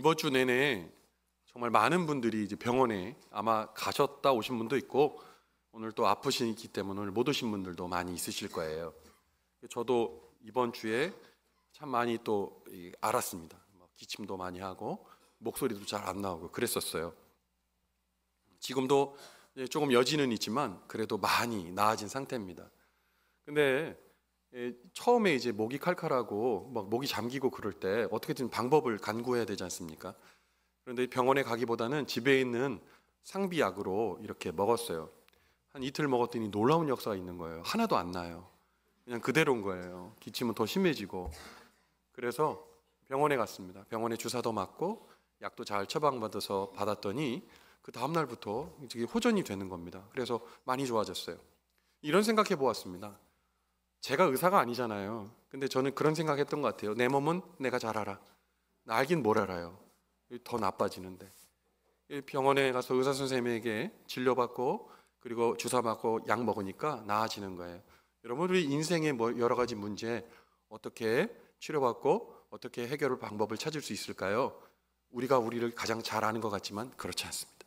이번 주 내내 정말 많은 분들이 이제 병원에 아마 가셨다 오신 분도 있고 오늘 또 아프시기 때문에 오늘 못 오신 분들도 많이 있으실 거예요. 저도 이번 주에 참 많이 또 알았습니다. 기침도 많이 하고 목소리도 잘 안 나오고 그랬었어요. 지금도 조금 여지는 있지만 그래도 많이 나아진 상태입니다. 근데 처음에 이제 목이 칼칼하고 막 목이 잠기고 그럴 때 어떻게든 방법을 간구해야 되지 않습니까? 그런데 병원에 가기보다는 집에 있는 상비약으로 이렇게 먹었어요. 한 이틀 먹었더니 놀라운 역사가 있는 거예요. 하나도 안 나요. 그냥 그대로인 거예요. 기침은 더 심해지고. 그래서 병원에 갔습니다. 병원에 주사도 맞고 약도 잘 처방받아서 받았더니 그 다음 날부터 이게 호전이 되는 겁니다. 그래서 많이 좋아졌어요. 이런 생각해 보았습니다. 제가 의사가 아니잖아요. 근데 저는 그런 생각했던 것 같아요. 내 몸은 내가 잘 알아. 나 알긴 뭘 알아요. 더 나빠지는데. 병원에 가서 의사 선생님에게 진료받고 그리고 주사 맞고 약 먹으니까 나아지는 거예요. 여러분, 우리 인생의 여러 가지 문제 어떻게 치료받고 어떻게 해결 방법을 찾을 수 있을까요? 우리가 우리를 가장 잘 아는 것 같지만 그렇지 않습니다.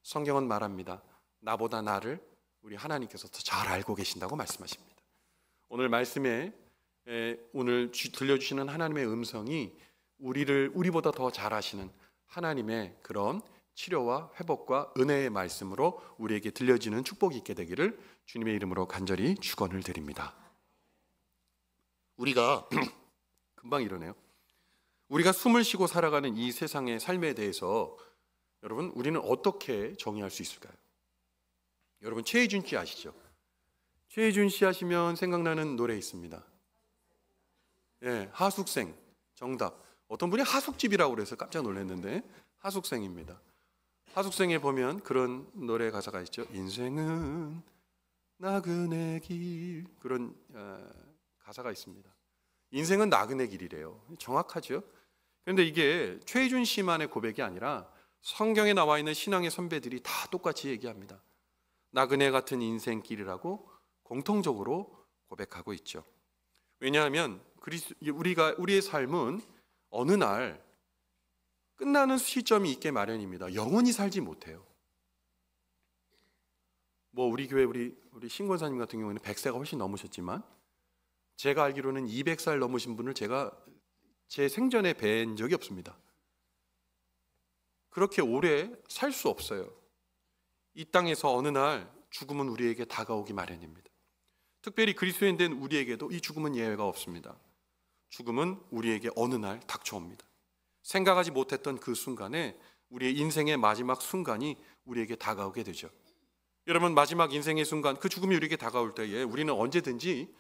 성경은 말합니다. 나보다 나를 우리 하나님께서 더 잘 알고 계신다고 말씀하십니다. 오늘 말씀에 오늘 들려주시는 하나님의 음성이 우리보다 더 잘 아시는 하나님의 그런 치료와 회복과 은혜의 말씀으로 우리에게 들려지는 축복이 있게 되기를 주님의 이름으로 간절히 축원을 드립니다. 우리가 금방 이러네요. 우리가 숨을 쉬고 살아가는 이 세상의 삶에 대해서 여러분, 우리는 어떻게 정의할 수 있을까요? 여러분, 최희준 씨 아시죠? 최희준 씨 하시면 생각나는 노래 있습니다. 하숙생. 정답. 어떤 분이 하숙집이라고 그래서 깜짝 놀랐는데 하숙생입니다. 하숙생에 보면 그런 노래 가사가 있죠. 인생은 나그네 길. 그런 가사가 있습니다. 인생은 나그네 길이래요. 정확하죠? 그런데 이게 최희준 씨만의 고백이 아니라 성경에 나와 있는 신앙의 선배들이 다 똑같이 얘기합니다. 나그네 같은 인생길이라고 공통적으로 고백하고 있죠. 왜냐하면 우리의 삶은 어느 날 끝나는 시점이 있게 마련입니다. 영원히 살지 못해요. 우리 교회 우리 신권사님 같은 경우에는 100세가 훨씬 넘으셨지만 제가 알기로는 200살 넘으신 분을 제가 제 생전에 뵌 적이 없습니다. 그렇게 오래 살 수 없어요. 이 땅에서 어느 날 죽음은 우리에게 다가오기 마련입니다. 특별히 그리스도인 된 우리에게도 이 죽음은 예외가 없습니다. 죽음은 우리에게 어느 날 닥쳐옵니다. 생각하지 못했던 그 순간에 우리의 인생의 마지막 순간이 우리에게 다가오게 되죠. 여러분, 마지막 인생의 순간, 그 죽음이 우리에게 다가올 때에 우리는 언제든지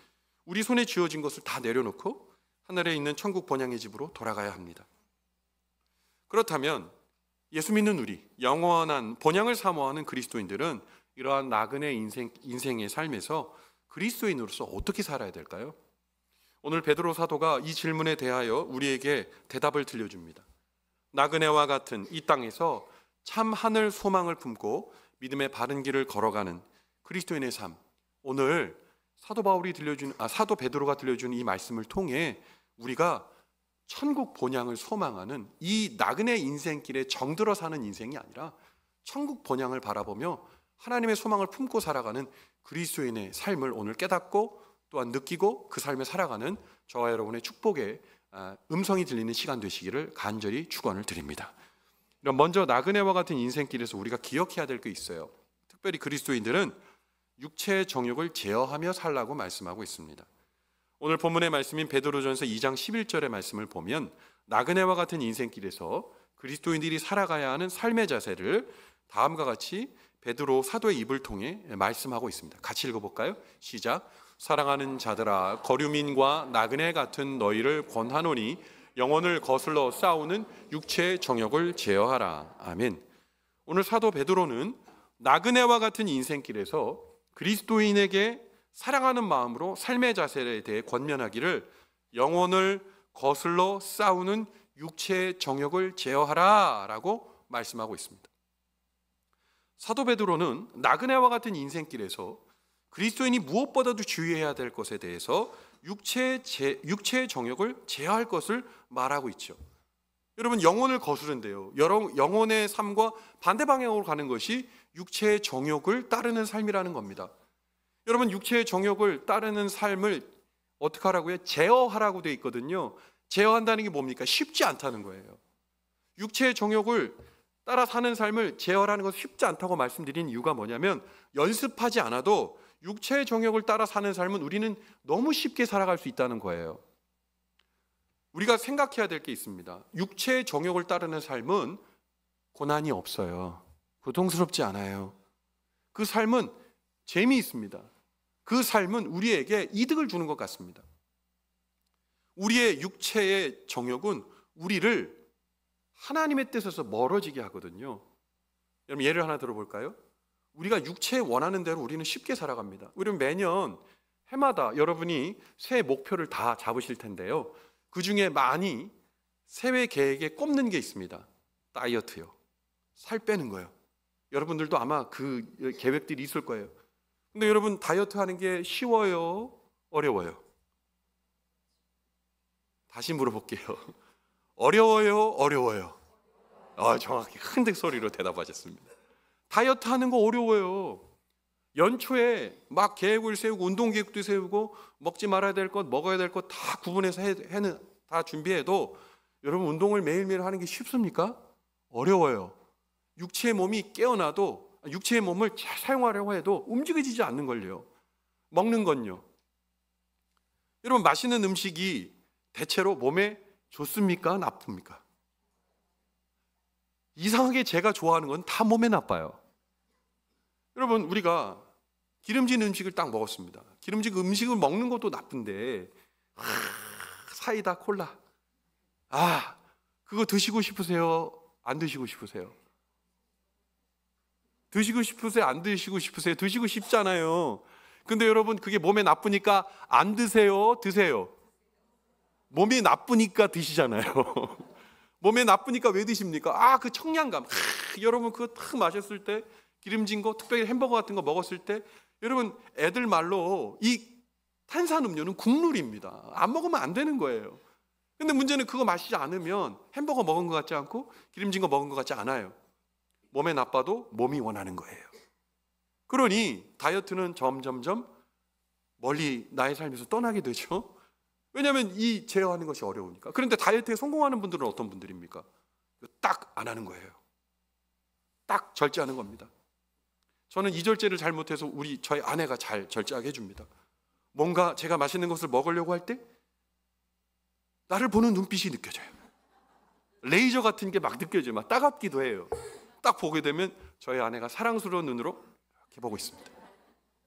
우리 손에 쥐어진 것을 다 내려놓고 하늘에 있는 천국 본향의 집으로 돌아가야 합니다. 그렇다면 예수 믿는 우리, 영원한 본향을 사모하는 그리스도인들은 이러한 나그네 인생의 삶에서 그리스도인으로서 어떻게 살아야 될까요? 오늘 베드로 사도가 이 질문에 대하여 우리에게 대답을 들려줍니다. 나그네와 같은 이 땅에서 참 하늘 소망을 품고 믿음의 바른 길을 걸어가는 그리스도인의 삶, 오늘 사도 베드로가 들려준 이 말씀을 통해 우리가 천국 본향을 소망하는 이 나그네 인생길에 정들어 사는 인생이 아니라 천국 본향을 바라보며 하나님의 소망을 품고 살아가는 그리스도인의 삶을 오늘 깨닫고 또한 느끼고 그 삶에 살아가는 저와 여러분의 축복의 음성이 들리는 시간 되시기를 간절히 축원을 드립니다. 먼저 나그네와 같은 인생길에서 우리가 기억해야 될 게 있어요. 특별히 그리스도인들은 육체의 정욕을 제어하며 살라고 말씀하고 있습니다. 오늘 본문의 말씀인 베드로전서 2장 11절의 말씀을 보면 나그네와 같은 인생길에서 그리스도인들이 살아가야 하는 삶의 자세를 다음과 같이 베드로 사도의 입을 통해 말씀하고 있습니다. 같이 읽어볼까요? 시작. 사랑하는 자들아, 거류민과 나그네 같은 너희를 권하노니 영혼을 거슬러 싸우는 육체의 정욕을 제어하라. 아멘. 오늘 사도 베드로는 나그네와 같은 인생길에서 그리스도인에게 사랑하는 마음으로 삶의 자세에 대해 권면하기를 영혼을 거슬러 싸우는 육체의 정욕을 제어하라 라고 말씀하고 있습니다. 사도 베드로는 나그네와 같은 인생길에서 그리스도인이 무엇보다도 주의해야 될 것에 대해서 육체의 정욕을 제어할 것을 말하고 있죠. 여러분, 영혼을 거스른데요. 영혼의 삶과 반대 방향으로 가는 것이 육체의 정욕을 따르는 삶이라는 겁니다. 여러분, 육체의 정욕을 따르는 삶을 어떻게 하라고요? 제어하라고 되어 있거든요. 제어한다는 게 뭡니까? 쉽지 않다는 거예요. 육체의 정욕을 따라 사는 삶을 제어하는 것은 쉽지 않다고 말씀드린 이유가 뭐냐면, 연습하지 않아도 육체의 정욕을 따라 사는 삶은 우리는 너무 쉽게 살아갈 수 있다는 거예요. 우리가 생각해야 될 게 있습니다. 육체의 정욕을 따르는 삶은 고난이 없어요. 고통스럽지 않아요. 그 삶은 재미있습니다. 그 삶은 우리에게 이득을 주는 것 같습니다. 우리의 육체의 정욕은 우리를 하나님의 뜻에서 멀어지게 하거든요. 여러분, 예를 하나 들어볼까요? 우리가 육체에 원하는 대로 우리는 쉽게 살아갑니다. 우리는 매년 해마다 여러분이 새해 목표를 다 잡으실 텐데요. 그 중에 많이 새해 계획에 꼽는 게 있습니다. 다이어트요. 살 빼는 거예요. 여러분들도 아마 그 계획들이 있을 거예요. 근데 여러분, 다이어트 하는 게 쉬워요? 어려워요? 다시 물어볼게요. 어려워요? 어려워요? 정확히 큰 소리로 대답하셨습니다. 다이어트 하는 거 어려워요. 연초에 막 계획을 세우고 운동 계획도 세우고 먹지 말아야 될 것, 먹어야 될 것 다 구분해서 다 준비해도 여러분, 운동을 매일매일 하는 게 쉽습니까? 어려워요. 육체의 몸이 깨어나도, 육체의 몸을 잘 사용하려고 해도 움직여지지 않는 걸요. 먹는 건요. 여러분, 맛있는 음식이 대체로 몸에 좋습니까? 나쁩니까? 이상하게 제가 좋아하는 건 다 몸에 나빠요. 여러분, 우리가 기름진 음식을 딱 먹었습니다. 기름진 음식을 먹는 것도 나쁜데 사이다, 콜라, 그거 드시고 싶으세요? 안 드시고 싶으세요? 드시고 싶으세요? 안 드시고 싶으세요? 드시고 싶잖아요. 근데 여러분, 그게 몸에 나쁘니까 안 드세요? 드세요? 몸이 나쁘니까 드시잖아요. 몸에 나쁘니까 왜 드십니까? 그 청량감. 여러분, 그거 탁 마셨을 때, 기름진 거, 특별히 햄버거 같은 거 먹었을 때, 여러분, 애들 말로 이 탄산음료는 국룰입니다. 안 먹으면 안 되는 거예요. 근데 문제는 그거 마시지 않으면 햄버거 먹은 것 같지 않고 기름진 거 먹은 것 같지 않아요. 몸에 나빠도 몸이 원하는 거예요. 그러니 다이어트는 점점점 멀리 나의 삶에서 떠나게 되죠. 왜냐하면 이 제어하는 것이 어려우니까. 그런데 다이어트에 성공하는 분들은 어떤 분들입니까? 딱 안 하는 거예요. 딱 절제하는 겁니다. 저는 이 절제를 잘못해서 저희 아내가 잘 절제하게 해줍니다. 뭔가 제가 맛있는 것을 먹으려고 할 때 나를 보는 눈빛이 느껴져요. 레이저 같은 게 막 느껴져요. 막 따갑기도 해요. 딱 보게 되면 저희 아내가 사랑스러운 눈으로 이렇게 보고 있습니다.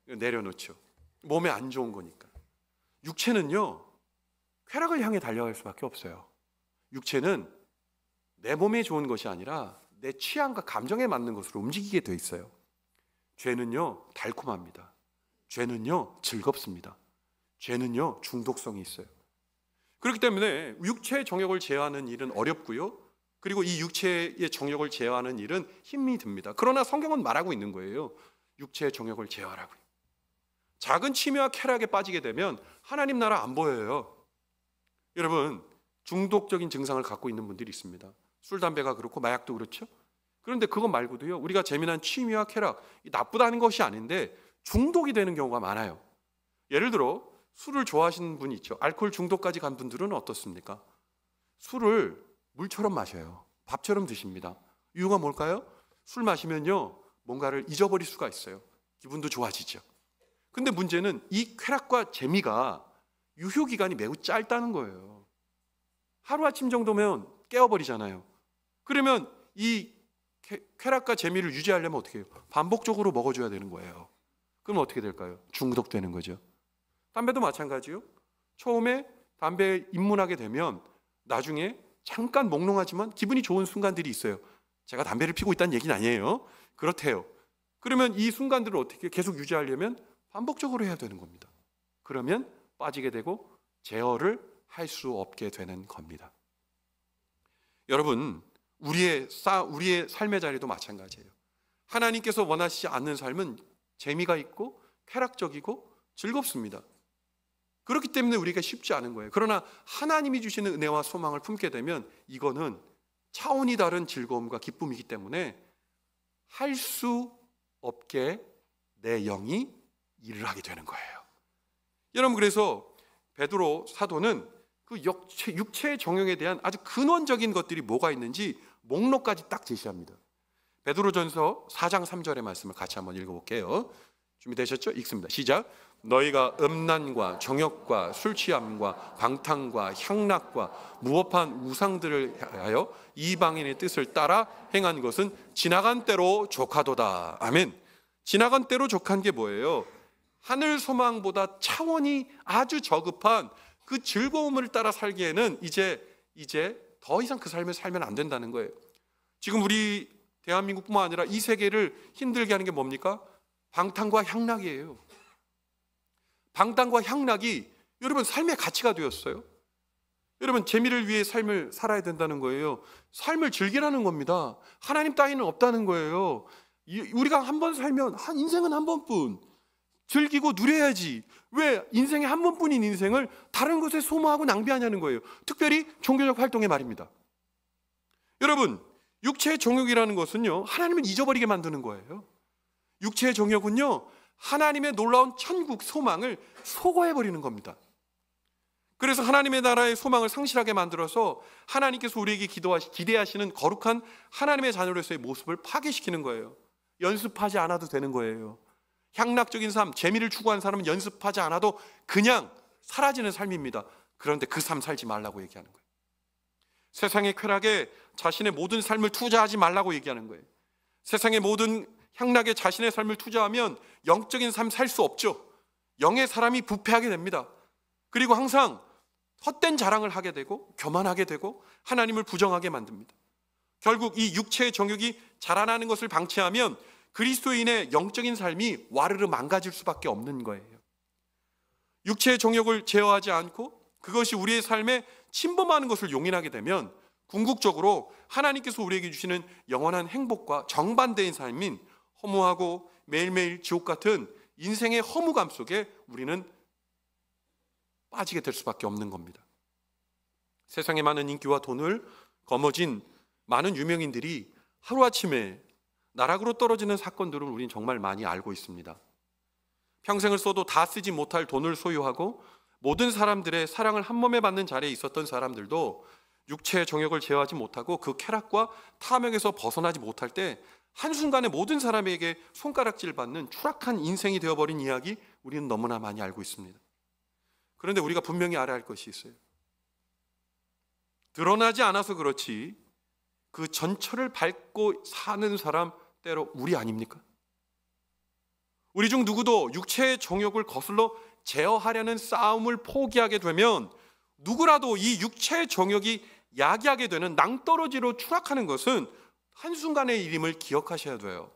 내려놓죠. 몸에 안 좋은 거니까. 육체는요, 쾌락을 향해 달려갈 수밖에 없어요. 육체는 내 몸에 좋은 것이 아니라 내 취향과 감정에 맞는 것으로 움직이게 돼 있어요. 죄는요, 달콤합니다. 죄는요, 즐겁습니다. 죄는요, 중독성이 있어요. 그렇기 때문에 육체의 정욕을 제어하는 일은 어렵고요. 그리고 이 육체의 정욕을 제어하는 일은 힘이 듭니다. 그러나 성경은 말하고 있는 거예요. 육체의 정욕을 제어하라고요. 작은 취미와 쾌락에 빠지게 되면 하나님 나라 안 보여요. 여러분, 중독적인 증상을 갖고 있는 분들이 있습니다. 술, 담배가 그렇고 마약도 그렇죠. 그런데 그거 말고도요, 우리가 재미난 취미와 쾌락, 나쁘다는 것이 아닌데 중독이 되는 경우가 많아요. 예를 들어 술을 좋아하시는 분이 있죠. 알코올 중독까지 간 분들은 어떻습니까? 술을 물처럼 마셔요. 밥처럼 드십니다. 이유가 뭘까요? 술 마시면요, 뭔가를 잊어버릴 수가 있어요. 기분도 좋아지죠. 근데 문제는 이 쾌락과 재미가 유효기간이 매우 짧다는 거예요. 하루아침 정도면 깨어버리잖아요. 그러면 이 쾌락과 재미를 유지하려면 어떻게 해요? 반복적으로 먹어줘야 되는 거예요. 그럼 어떻게 될까요? 중독되는 거죠. 담배도 마찬가지요. 처음에 담배에 입문하게 되면 나중에 잠깐 몽롱하지만 기분이 좋은 순간들이 있어요. 제가 담배를 피고 있다는 얘기는 아니에요. 그렇대요. 그러면 이 순간들을 어떻게 계속 유지하려면 반복적으로 해야 되는 겁니다. 그러면 빠지게 되고 제어를 할 수 없게 되는 겁니다. 여러분, 우리의 삶의 자리도 마찬가지예요. 하나님께서 원하시지 않는 삶은 재미가 있고 쾌락적이고 즐겁습니다. 그렇기 때문에 우리가 쉽지 않은 거예요. 그러나 하나님이 주시는 은혜와 소망을 품게 되면 이거는 차원이 다른 즐거움과 기쁨이기 때문에 할 수 없게 내 영이 일을 하게 되는 거예요. 여러분, 그래서 베드로 사도는 그 육체의 정욕에 대한 아주 근원적인 것들이 뭐가 있는지 목록까지 딱 제시합니다. 베드로전서 4장 3절의 말씀을 같이 한번 읽어볼게요. 준비되셨죠? 읽습니다. 시작. 너희가 음란과 정욕과 술 취함과 방탕과 향락과 무법한 우상들을 하여 이방인의 뜻을 따라 행한 것은 지나간 때로 족하도다. 아멘. 지나간 때로 족한 게 뭐예요? 하늘 소망보다 차원이 아주 저급한 그 즐거움을 따라 살기에는 이제 더 이상 그 삶을 살면 안 된다는 거예요. 지금 우리 대한민국뿐만 아니라 이 세계를 힘들게 하는 게 뭡니까? 방탕과 향락이에요. 방탕과 향락이 여러분 삶의 가치가 되었어요. 여러분, 재미를 위해 삶을 살아야 된다는 거예요. 삶을 즐기라는 겁니다. 하나님 따위는 없다는 거예요. 우리가 한 번 살면 인생은 한 번뿐 즐기고 누려야지. 왜 인생에 한 번뿐인 인생을 다른 것에 소모하고 낭비하냐는 거예요. 특별히 종교적 활동에 말입니다. 여러분, 육체의 정욕이라는 것은요, 하나님을 잊어버리게 만드는 거예요. 육체의 정욕은요, 하나님의 놀라운 천국 소망을 소거해버리는 겁니다. 그래서 하나님의 나라의 소망을 상실하게 만들어서 하나님께서 우리에게 기대하시는 거룩한 하나님의 자녀로서의 모습을 파괴시키는 거예요. 연습하지 않아도 되는 거예요. 향락적인 삶, 재미를 추구하는 사람은 연습하지 않아도 그냥 사라지는 삶입니다. 그런데 그 삶 살지 말라고 얘기하는 거예요. 세상의 쾌락에 자신의 모든 삶을 투자하지 말라고 얘기하는 거예요. 세상의 모든 향락에 자신의 삶을 투자하면 영적인 삶 살 수 없죠. 영의 사람이 부패하게 됩니다. 그리고 항상 헛된 자랑을 하게 되고 교만하게 되고 하나님을 부정하게 만듭니다. 결국 이 육체의 정욕이 자라나는 것을 방치하면 그리스도인의 영적인 삶이 와르르 망가질 수밖에 없는 거예요. 육체의 정욕을 제어하지 않고 그것이 우리의 삶에 침범하는 것을 용인하게 되면 궁극적으로 하나님께서 우리에게 주시는 영원한 행복과 정반대인 삶인 허무하고 매일매일 지옥 같은 인생의 허무감 속에 우리는 빠지게 될 수밖에 없는 겁니다. 세상의 많은 인기와 돈을 거머쥔 많은 유명인들이 하루아침에 나락으로 떨어지는 사건들을 우리는 정말 많이 알고 있습니다. 평생을 써도 다 쓰지 못할 돈을 소유하고 모든 사람들의 사랑을 한 몸에 받는 자리에 있었던 사람들도 육체의 정욕을 제어하지 못하고 그 쾌락과 탐욕에서 벗어나지 못할 때 한순간에 모든 사람에게 손가락질 받는 추락한 인생이 되어버린 이야기 우리는 너무나 많이 알고 있습니다. 그런데 우리가 분명히 알아야 할 것이 있어요. 드러나지 않아서 그렇지 그 전철을 밟고 사는 사람 때로 우리 아닙니까? 우리 중 누구도 육체의 정욕을 거슬러 제어하려는 싸움을 포기하게 되면 누구라도 이 육체의 정욕이 야기하게 되는 낭떠러지로 추락하는 것은 한순간의 일임을 기억하셔야 돼요.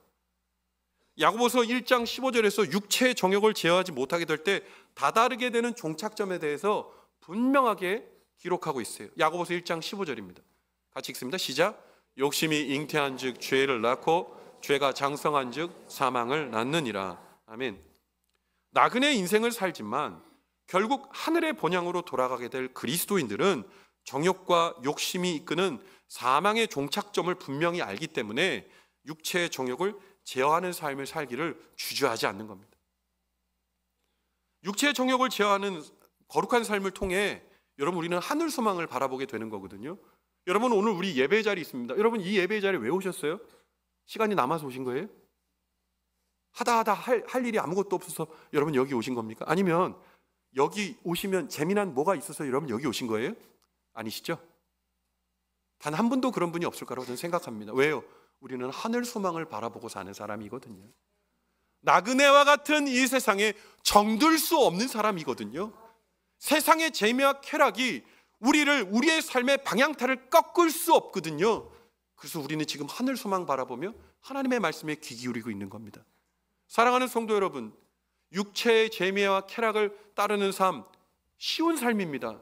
야고보서 1장 15절에서 육체의 정욕을 제어하지 못하게 될 때 다다르게 되는 종착점에 대해서 분명하게 기록하고 있어요. 야고보서 1장 15절입니다. 같이 읽습니다. 시작. 욕심이 잉태한 즉 죄를 낳고 죄가 장성한 즉 사망을 낳느니라. 아멘. 나그네 인생을 살지만 결국 하늘의 본향으로 돌아가게 될 그리스도인들은 정욕과 욕심이 이끄는 사망의 종착점을 분명히 알기 때문에 육체의 정욕을 제어하는 삶을 살기를 주저하지 않는 겁니다. 육체의 정욕을 제어하는 거룩한 삶을 통해 여러분 우리는 하늘 소망을 바라보게 되는 거거든요. 여러분 오늘 우리 예배 자리 있습니다. 여러분 이 예배 자리에 왜 오셨어요? 시간이 남아서 오신 거예요? 하다 할 일이 아무것도 없어서 여러분 여기 오신 겁니까? 아니면 여기 오시면 재미난 뭐가 있어서 여러분 여기 오신 거예요? 아니시죠? 단 한 분도 그런 분이 없을 거라고 저는 생각합니다. 왜요? 우리는 하늘 소망을 바라보고 사는 사람이거든요. 나그네와 같은 이 세상에 정들 수 없는 사람이거든요. 세상의 재미와 쾌락이 우리의 삶의 방향타를 꺾을 수 없거든요. 그래서 우리는 지금 하늘 소망 바라보며 하나님의 말씀에 귀 기울이고 있는 겁니다. 사랑하는 성도 여러분, 육체의 재미와 쾌락을 따르는 삶 쉬운 삶입니다.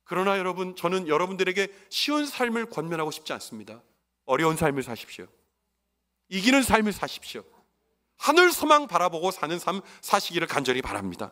그러나 여러분, 저는 여러분들에게 쉬운 삶을 권면하고 싶지 않습니다. 어려운 삶을 사십시오. 이기는 삶을 사십시오. 하늘 소망 바라보고 사는 삶 사시기를 간절히 바랍니다.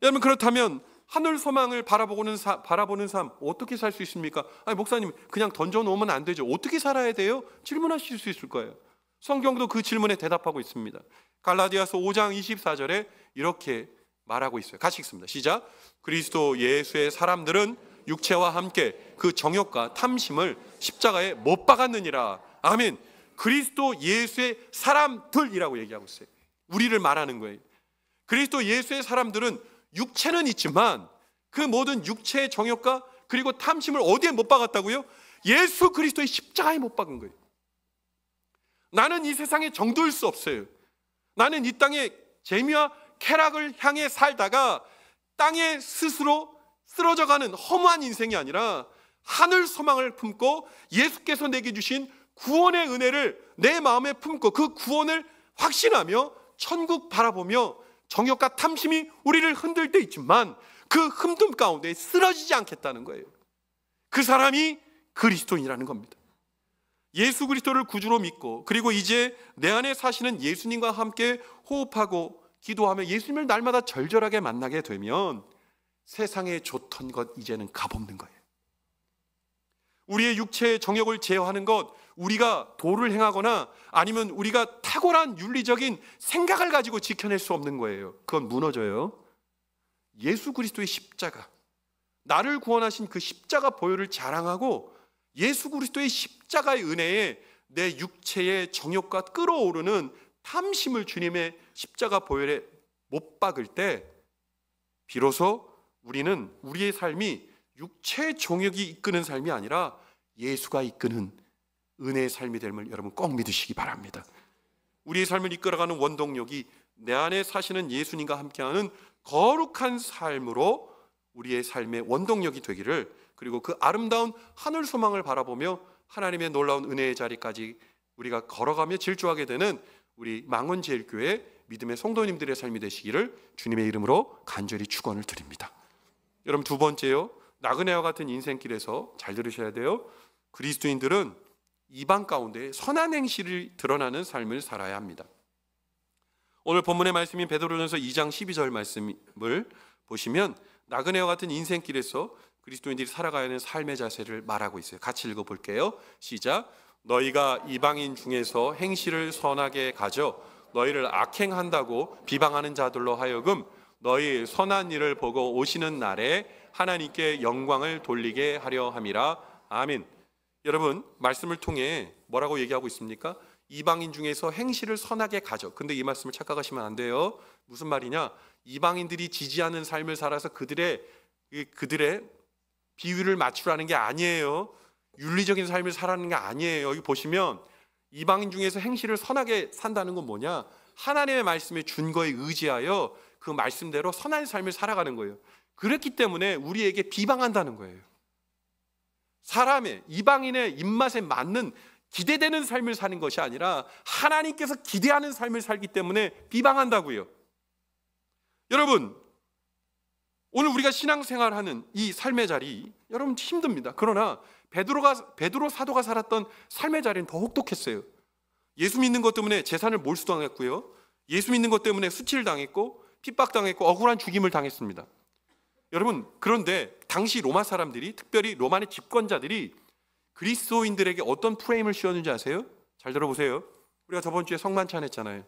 여러분, 그렇다면 하늘 소망을 바라보는 삶 어떻게 살 수 있습니까? 아니, 목사님 그냥 던져놓으면 안 되죠. 어떻게 살아야 돼요? 질문하실 수 있을 거예요. 성경도 그 질문에 대답하고 있습니다. 갈라디아서 5장 24절에 이렇게 말하고 있어요. 같이 읽습니다. 시작. 그리스도 예수의 사람들은 육체와 함께 그 정욕과 탐심을 십자가에 못 박았느니라. 아멘. 그리스도 예수의 사람들이라고 얘기하고 있어요. 우리를 말하는 거예요. 그리스도 예수의 사람들은 육체는 있지만 그 모든 육체의 정욕과 그리고 탐심을 어디에 못 박았다고요? 예수 그리스도의 십자가에 못 박은 거예요. 나는 이 세상에 정도일 수 없어요. 나는 이 땅에 재미와 쾌락을 향해 살다가 땅에 스스로 쓰러져가는 허무한 인생이 아니라 하늘 소망을 품고 예수께서 내게 주신 구원의 은혜를 내 마음에 품고 그 구원을 확신하며 천국 바라보며 정욕과 탐심이 우리를 흔들 때 있지만 그 흠듦 가운데 쓰러지지 않겠다는 거예요. 그 사람이 그리스도인이라는 겁니다. 예수 그리스도를 구주로 믿고 그리고 이제 내 안에 사시는 예수님과 함께 호흡하고 기도하며 예수님을 날마다 절절하게 만나게 되면 세상에 좋던 것 이제는 값없는 거예요. 우리의 육체의 정욕을 제어하는 것, 우리가 도를 행하거나 아니면 우리가 탁월한 윤리적인 생각을 가지고 지켜낼 수 없는 거예요. 그건 무너져요. 예수 그리스도의 십자가, 나를 구원하신 그 십자가 보혈을 자랑하고 예수 그리스도의 십자가의 은혜에 내 육체의 정욕과 끓어오르는 탐심을 주님의 십자가 보혈에 못 박을 때 비로소 우리는 우리의 삶이 육체의 정욕이 이끄는 삶이 아니라 예수가 이끄는 은혜의 삶이 됨을 여러분 꼭 믿으시기 바랍니다. 우리의 삶을 이끌어가는 원동력이 내 안에 사시는 예수님과 함께하는 거룩한 삶으로 우리의 삶의 원동력이 되기를, 그리고 그 아름다운 하늘 소망을 바라보며 하나님의 놀라운 은혜의 자리까지 우리가 걸어가며 질주하게 되는 우리 망원제일교회 믿음의 성도님들의 삶이 되시기를 주님의 이름으로 간절히 축원을 드립니다. 여러분, 두 번째요, 나그네와 같은 인생길에서 잘 들으셔야 돼요. 그리스도인들은 이방 가운데 선한 행실이 드러나는 삶을 살아야 합니다. 오늘 본문의 말씀인 베드로전서 2장 12절 말씀을 보시면 나그네와 같은 인생길에서 그리스도인들이 살아가야 하는 삶의 자세를 말하고 있어요. 같이 읽어볼게요. 시작. 너희가 이방인 중에서 행실을 선하게 가져 너희를 악행한다고 비방하는 자들로 하여금 너희 선한 일을 보고 오시는 날에 하나님께 영광을 돌리게 하려 함이라. 아멘. 여러분, 말씀을 통해 뭐라고 얘기하고 있습니까? 이방인 중에서 행실을 선하게 가져. 근데 이 말씀을 착각하시면 안 돼요. 무슨 말이냐? 이방인들이 지지하는 삶을 살아서 그들의 비위를 맞추라는 게 아니에요. 윤리적인 삶을 살아가는 게 아니에요. 여기 보시면 이방인 중에서 행실을 선하게 산다는 건 뭐냐? 하나님의 말씀의 준거에 의지하여 그 말씀대로 선한 삶을 살아가는 거예요. 그렇기 때문에 우리에게 비방한다는 거예요. 사람의, 이방인의 입맛에 맞는 기대되는 삶을 사는 것이 아니라 하나님께서 기대하는 삶을 살기 때문에 비방한다고요. 여러분, 오늘 우리가 신앙생활하는 이 삶의 자리, 여러분 힘듭니다. 그러나 베드로 사도가 살았던 삶의 자리는 더 혹독했어요. 예수 믿는 것 때문에 재산을 몰수당했고요, 예수 믿는 것 때문에 수치를 당했고 핍박당했고 억울한 죽임을 당했습니다. 여러분, 그런데 당시 로마 사람들이, 특별히 로마의 집권자들이 그리스도인들에게 어떤 프레임을 씌웠는지 아세요? 잘 들어보세요. 우리가 저번 주에 성만찬 했잖아요.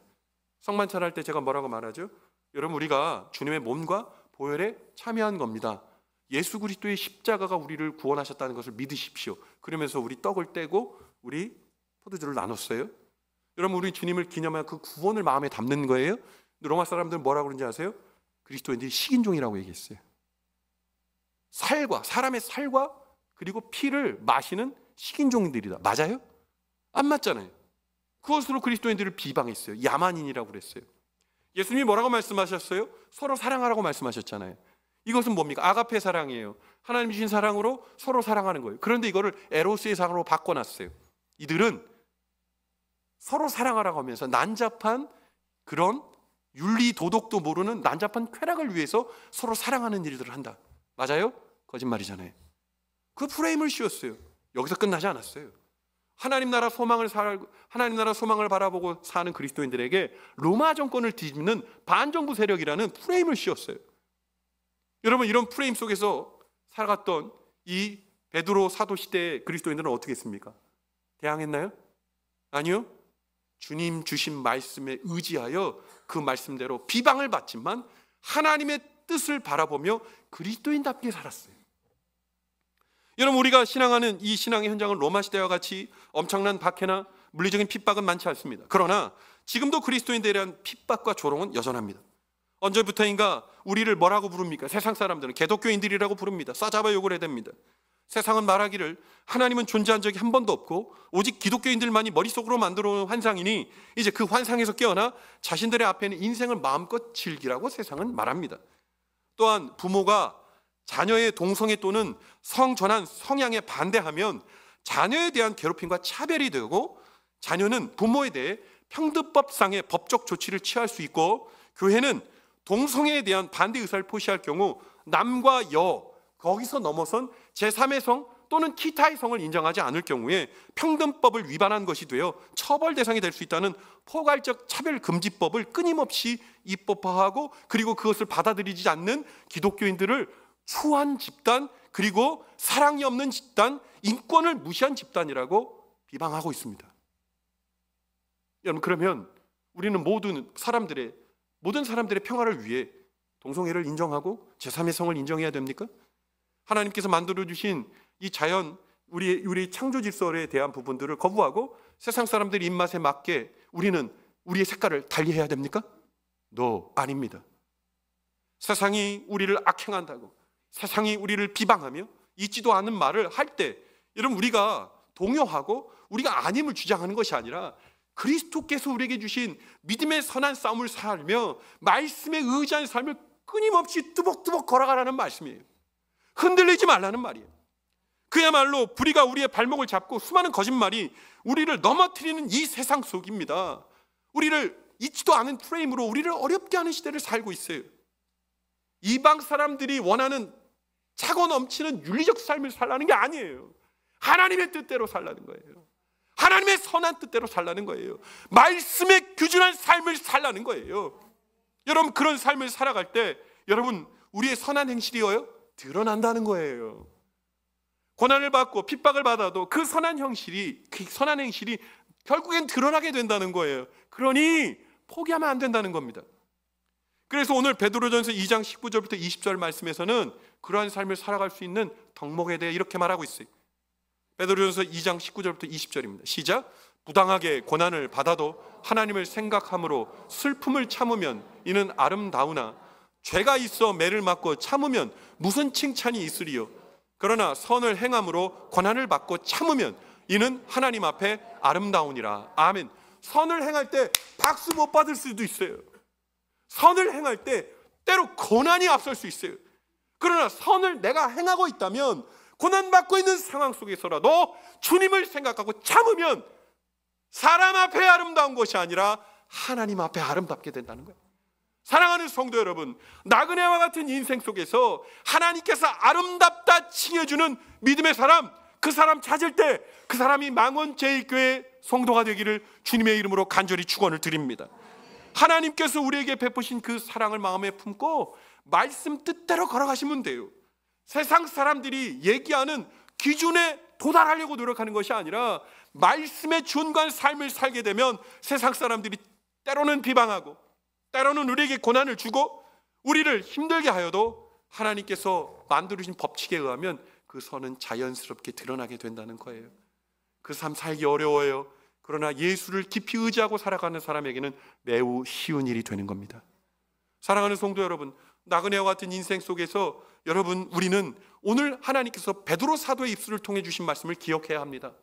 성만찬 할 때 제가 뭐라고 말하죠? 여러분, 우리가 주님의 몸과 보혈에 참여한 겁니다. 예수 그리스도의 십자가가 우리를 구원하셨다는 것을 믿으십시오. 그러면서 우리 떡을 떼고 우리 포도주를 나눴어요. 여러분, 우리 주님을 기념하여 그 구원을 마음에 담는 거예요. 로마 사람들은 뭐라고 그러는지 아세요? 그리스도인들이 식인종이라고 얘기했어요. 사람의 살과 그리고 피를 마시는 식인종들이다. 맞아요? 안 맞잖아요. 그것으로 그리스도인들을 비방했어요. 야만인이라고 그랬어요. 예수님이 뭐라고 말씀하셨어요? 서로 사랑하라고 말씀하셨잖아요. 이것은 뭡니까? 아가페 사랑이에요. 하나님 주신 사랑으로 서로 사랑하는 거예요. 그런데 이거를 에로스의 사랑으로 바꿔놨어요. 이들은 서로 사랑하라고 하면서 난잡한 그런 윤리 도덕도 모르는 난잡한 쾌락을 위해서 서로 사랑하는 일들을 한다. 맞아요? 거짓말이잖아요. 그 프레임을 씌웠어요. 여기서 끝나지 않았어요. 하나님 나라 소망을 바라보고 사는 그리스도인들에게 로마 정권을 뒤집는 반정부 세력이라는 프레임을 씌웠어요. 여러분, 이런 프레임 속에서 살아갔던 이 베드로 사도 시대의 그리스도인들은 어떻게 했습니까? 대항했나요? 아니요. 주님 주신 말씀에 의지하여 그 말씀대로 비방을 받지만 하나님의 뜻을 바라보며 그리스도인답게 살았어요. 여러분, 우리가 신앙하는 이 신앙의 현장은 로마 시대와 같이 엄청난 박해나 물리적인 핍박은 많지 않습니다. 그러나 지금도 그리스도인들에 대한 핍박과 조롱은 여전합니다. 언제부터인가 우리를 뭐라고 부릅니까? 세상 사람들은 개독교인들이라고 부릅니다. 싸잡아 욕을 해야 됩니다. 세상은 말하기를 하나님은 존재한 적이 한 번도 없고 오직 기독교인들만이 머릿속으로 만들어 놓은 환상이니 이제 그 환상에서 깨어나 자신들의 앞에는 인생을 마음껏 즐기라고 세상은 말합니다. 또한 부모가 자녀의 동성애 또는 성전환 성향에 반대하면 자녀에 대한 괴롭힘과 차별이 되고 자녀는 부모에 대해 평등법상의 법적 조치를 취할 수 있고 교회는 동성애에 대한 반대 의사를 표시할 경우 남과 여 거기서 넘어선 제3의 성 또는 기타의 성을 인정하지 않을 경우에 평등법을 위반한 것이 되어 처벌 대상이 될 수 있다는 포괄적 차별금지법을 끊임없이 입법화하고 그리고 그것을 받아들이지 않는 기독교인들을 추한 집단 그리고 사랑이 없는 집단, 인권을 무시한 집단이라고 비방하고 있습니다. 여러분, 그러면 우리는 모든 사람들의 평화를 위해 동성애를 인정하고 제3의 성을 인정해야 됩니까? 하나님께서 만들어주신 이 자연, 우리 창조 질서에 대한 부분들을 거부하고 세상 사람들의 입맛에 맞게 우리는 우리의 색깔을 달리해야 됩니까? No, 아닙니다. 세상이 우리를 악행한다고 세상이 우리를 비방하며 있지도 않은 말을 할 때 여러분, 우리가 동요하고 우리가 아님을 주장하는 것이 아니라 그리스도께서 우리에게 주신 믿음의 선한 싸움을 살며 말씀에 의지한 삶을 끊임없이 뚜벅뚜벅 걸어가라는 말씀이에요. 흔들리지 말라는 말이에요. 그야말로 불의가 우리의 발목을 잡고 수많은 거짓말이 우리를 넘어뜨리는 이 세상 속입니다. 우리를 있지도 않은 프레임으로 우리를 어렵게 하는 시대를 살고 있어요. 이방 사람들이 원하는 차고 넘치는 윤리적 삶을 살라는 게 아니에요. 하나님의 뜻대로 살라는 거예요. 하나님의 선한 뜻대로 살라는 거예요. 말씀에 규준한 삶을 살라는 거예요. 여러분, 그런 삶을 살아갈 때 여러분, 우리의 선한 행실이요 드러난다는 거예요. 고난을 받고 핍박을 받아도 그 선한 행실이 결국엔 드러나게 된다는 거예요. 그러니 포기하면 안 된다는 겁니다. 그래서 오늘 베드로전서 2장 19절부터 20절 말씀에서는 그러한 삶을 살아갈 수 있는 덕목에 대해 이렇게 말하고 있어요. 베드로전서 2장 19절부터 20절입니다. 시작. 부당하게 고난을 받아도 하나님을 생각함으로 슬픔을 참으면 이는 아름다우나 죄가 있어 매를 맞고 참으면 무슨 칭찬이 있으리요. 그러나 선을 행함으로 고난을 받고 참으면 이는 하나님 앞에 아름다우니라. 아멘. 선을 행할 때 박수 못 받을 수도 있어요. 선을 행할 때 때로 고난이 앞설 수 있어요. 그러나 선을 내가 행하고 있다면 고난받고 있는 상황 속에서라도 주님을 생각하고 참으면 사람 앞에 아름다운 것이 아니라 하나님 앞에 아름답게 된다는 거예요. 사랑하는 성도 여러분, 나그네와 같은 인생 속에서 하나님께서 아름답다 칭해주는 믿음의 사람, 그 사람 찾을 때 그 사람이 망원 제1교회 성도가 되기를 주님의 이름으로 간절히 축원을 드립니다. 하나님께서 우리에게 베푸신 그 사랑을 마음에 품고 말씀 뜻대로 걸어가시면 돼요. 세상 사람들이 얘기하는 기준에 도달하려고 노력하는 것이 아니라 말씀에 준거한 삶을 살게 되면 세상 사람들이 때로는 비방하고 때로는 우리에게 고난을 주고 우리를 힘들게 하여도 하나님께서 만들어주신 법칙에 의하면 그 선은 자연스럽게 드러나게 된다는 거예요. 그 삶 살기 어려워요. 그러나 예수를 깊이 의지하고 살아가는 사람에게는 매우 쉬운 일이 되는 겁니다. 사랑하는 성도 여러분, 나그네와 같은 인생 속에서 여러분, 우리는 오늘 하나님께서 베드로 사도의 입술을 통해 주신 말씀을 기억해야 합니다.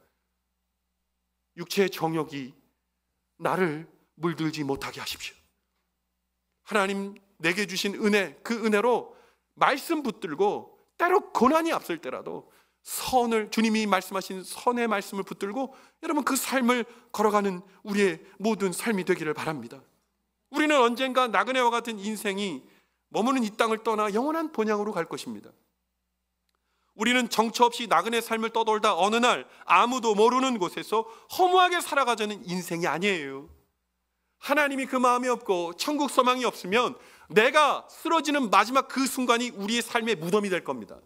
육체의 정욕이 나를 물들지 못하게 하십시오. 하나님 내게 주신 은혜, 그 은혜로 말씀 붙들고 때로 고난이 앞설 때라도 선을, 주님이 말씀하신 선의 말씀을 붙들고 여러분 그 삶을 걸어가는 우리의 모든 삶이 되기를 바랍니다. 우리는 언젠가 나그네와 같은 인생이 머무는 이 땅을 떠나 영원한 본향으로 갈 것입니다. 우리는 정처 없이 나그네 삶을 떠돌다 어느 날 아무도 모르는 곳에서 허무하게 살아가자는 인생이 아니에요. 하나님이 그 마음이 없고 천국 소망이 없으면 내가 쓰러지는 마지막 그 순간이 우리의 삶의 무덤이 될 겁니다.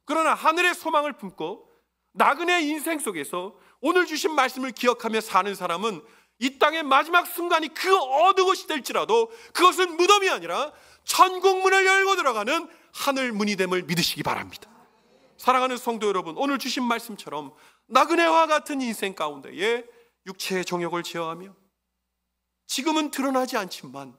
그러나 하늘의 소망을 품고 나그네 인생 속에서 오늘 주신 말씀을 기억하며 사는 사람은 이 땅의 마지막 순간이 그 어느 곳이 될지라도 그것은 무덤이 아니라 천국 문을 열고 들어가는 하늘 문이 됨을 믿으시기 바랍니다. 사랑하는 성도 여러분, 오늘 주신 말씀처럼 나그네와 같은 인생 가운데에 육체의 정욕을 제어하며 지금은 드러나지 않지만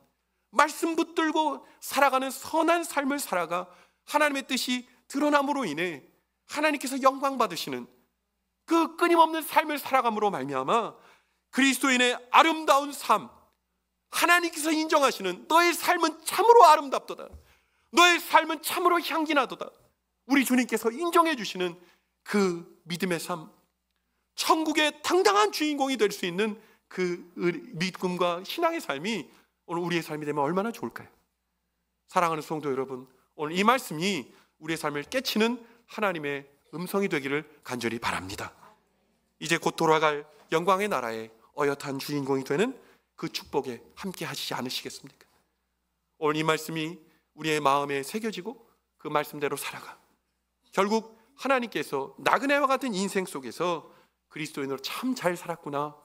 말씀 붙들고 살아가는 선한 삶을 살아가 하나님의 뜻이 드러남으로 인해 하나님께서 영광 받으시는 그 끊임없는 삶을 살아감으로 말미암아 그리스도인의 아름다운 삶, 하나님께서 인정하시는 너의 삶은 참으로 아름답도다, 너의 삶은 참으로 향기나도다, 우리 주님께서 인정해 주시는 그 믿음의 삶, 천국의 당당한 주인공이 될 수 있는 그 믿음과 신앙의 삶이 오늘 우리의 삶이 되면 얼마나 좋을까요? 사랑하는 성도 여러분, 오늘 이 말씀이 우리의 삶을 깨치는 하나님의 음성이 되기를 간절히 바랍니다. 이제 곧 돌아갈 영광의 나라의 어엿한 주인공이 되는 그 축복에 함께 하시지 않으시겠습니까? 오늘 이 말씀이 우리의 마음에 새겨지고 그 말씀대로 살아가 결국 하나님께서 나그네와 같은 인생 속에서 그리스도인으로 참 잘 살았구나,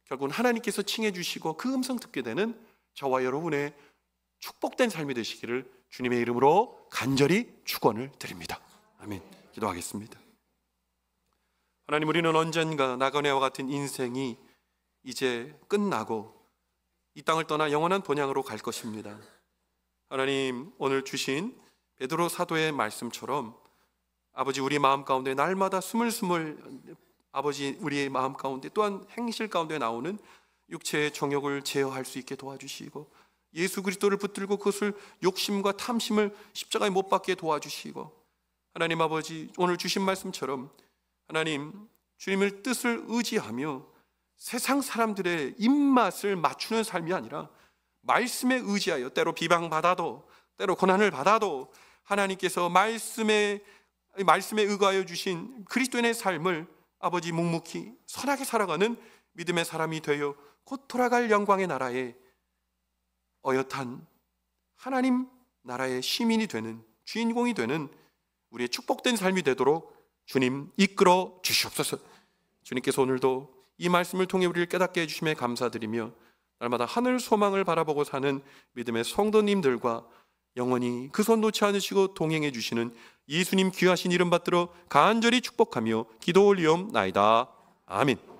결국은 하나님께서 칭해 주시고 그 음성 듣게 되는 저와 여러분의 축복된 삶이 되시기를 주님의 이름으로 간절히 축원을 드립니다. 아멘. 기도하겠습니다. 하나님, 우리는 언젠가 나그네와 같은 인생이 이제 끝나고 이 땅을 떠나 영원한 본향으로 갈 것입니다. 하나님, 오늘 주신 베드로 사도의 말씀처럼 아버지, 우리 마음 가운데 날마다 스물스물 아버지 우리의 마음 가운데 또한 행실 가운데 나오는 육체의 정욕을 제어할 수 있게 도와주시고 예수 그리스도를 붙들고 그것을 욕심과 탐심을 십자가에 못 박게 도와주시고, 하나님 아버지, 오늘 주신 말씀처럼 하나님 주님의 뜻을 의지하며 세상 사람들의 입맛을 맞추는 삶이 아니라 말씀에 의지하여 때로 비방받아도 때로 고난을 받아도 하나님께서 말씀에 의거하여 주신 그리스도인의 삶을 아버지 묵묵히 선하게 살아가는 믿음의 사람이 되어 곧 돌아갈 영광의 나라에 어엿한 하나님 나라의 시민이 되는, 주인공이 되는 우리의 축복된 삶이 되도록 주님 이끌어 주시옵소서. 주님께서 오늘도 이 말씀을 통해 우리를 깨닫게 해주심에 감사드리며 날마다 하늘 소망을 바라보고 사는 믿음의 성도님들과 영원히 그 손 놓지 않으시고 동행해 주시는 예수님 귀하신 이름 받들어 간절히 축복하며 기도 올리옵나이다. 아멘.